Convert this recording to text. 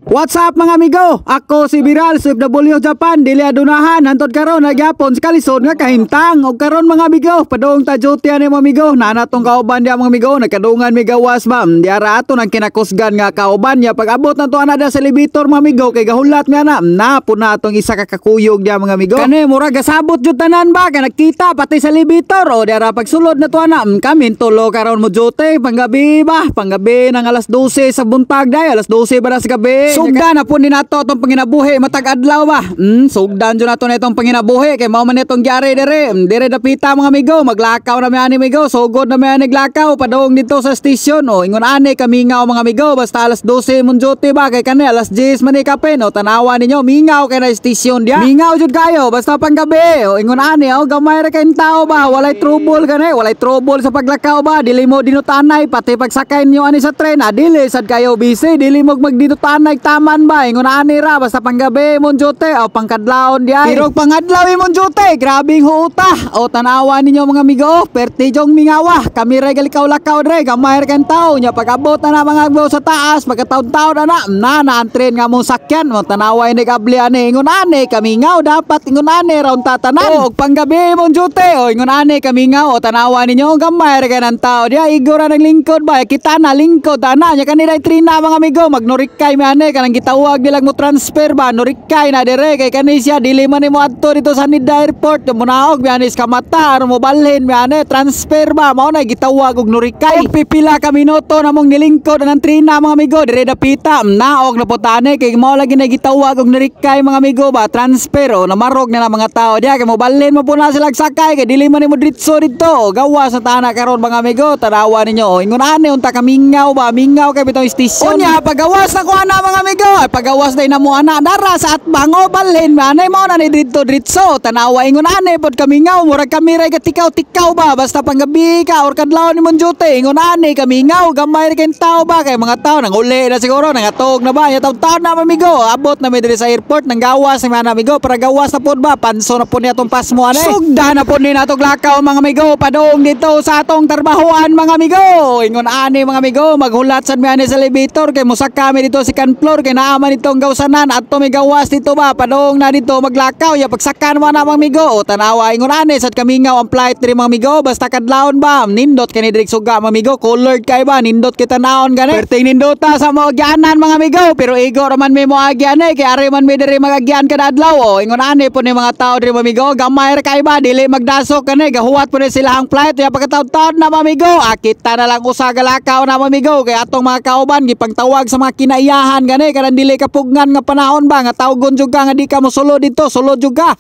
What's up mga amigo? Ako si Viral sa FW Japan, dili adunahan hantod karon nagyapon sa kalisod nga kahimtang. Og karon mga amigo, padung ta duty ani mga amigo. Nana tong kauban dia mga amigo, nagkadungan mi gawas ba. Diara ato nang kinakusgan nga kauban niya pag abot na to anada sa elevator mga amigo kay gahulat nga na pud na tong isa ka kakuyog dia mga amigo. Kani mura gasabot jud tanan ba kay nakita pati sa elevator o diara pag sulod na to ana kami tulo karon mo duty panggabi ba, panggabi nang alas 12 sa buntag day, alas 12 ba sa gabi. Sugdan na po ni nato itong panginabuhi matag adlaw ba. Sugdan dyan nato na itong panginabuhi kay mao man itong gyari dire dapita mga amigo, maglakaw na may ani amigo, sugod na may ani glakaw padung dito sa station o ingon ani kamingaw mga amigo basta alas 12 mun duty ba kay kani alas 10 man ikapin o tanawa ninyo mingaw kay na station dia. Mingaw jud kayo basta panggabi o ingon ani o gamay ra kay tao ba walay trouble kani, walay trouble sa paglakaw ba, dili mo dinutanay pati pagsakay niyo ani sa tren dili sad kayo busy, dili mo magdinutanay taman ba ingon ani ra basta panggabi mon jote o pangkadlawon di ay pero pangadlaw mon jote grabing huuta o tanawa ninyo mga amigo pertijong mingawa kami regalikaw lakaw dre gamay ra kan tawo nya pagabot na mga agbo sa taas pagkataon-taon na antren nga mong sakyan mo tanawa ni gabli ani ingon ani kamingaw dapat ingon ani raon tatanan o panggabi mon jote o ingon ani kamingaw o tanawa ninyo gamay ra kan tawo di ay igora nang lingkod ba kita na lingkod ana nya kanila trina mga amigo magnorikay mi ani kanang gitawag nilang mo transfer ba norikay na dire kay kani siya dili man mo adto dito sa Nida Airport mo naog bianis ka mata mo balhin biane transfer ba mao na gitawag og norikay pipila ka minuto namong nilingkod ang trina mga amigo dire dapita naog na putane kay mao lagi na gitawag og norikay mga amigo ba transfer o namarog na mga tao diya kay mo balhin mo po na sila sakay kay dili man mo diretso dito gawas sa tana karon mga amigo tanawa ninyo ingon ani unta ka mingaw ba mingaw kay bitong station unya pagawas na ko ana mga amigo pagawas na inamo ana dara sa atbango balhin manay mo na ni dito diretso tanawa ingon ani pod kamingaw murag kami ray tikaw ba basta panggabi ka or kadlaw ni mon jote ingon ani kamingaw gamay ra ken tao ba kay mga tao nang uli na siguro nangatog na ba ya taw na amigo abot na mi diri sa airport nang gawas ni man amigo para gawas na pod ba panso na pod ni atong pasmo ani sugdan na pod ni natong lakaw mga amigo padung dito sa atong trabahoan mga amigo ingon ani mga amigo maghulat sad mi ani sa elevator kay mosaka mi dito second floor kay naaman itong gawsanan at tumigawas dito ba padung na dito maglakaw ya pagsakan mo na mga amigo o tanawa ingon ani sad kamingaw ang flight diri mga amigo basta kadlawon ba nindot kani diri suga mga amigo colored kay ba nindot kita naon gani perting nindota sa mo agyanan mga amigo pero igo raman mi mo agyan kay ari man mi diri magagyan kada adlaw o ingon ani po ni mga tao diri mga amigo gamay ra kay ba dili magdasok kani gahuwat po ni sila ang flight ya pagkataon-taon na mga amigo akita na lang usa galakaw na mga amigo kay atong mga kauban gipangtawag sa mga kinaiyahan gani kada dili kapugngan nga panahon ba nga tawgon jud ka nga di ka mosulod dito sulod jud ka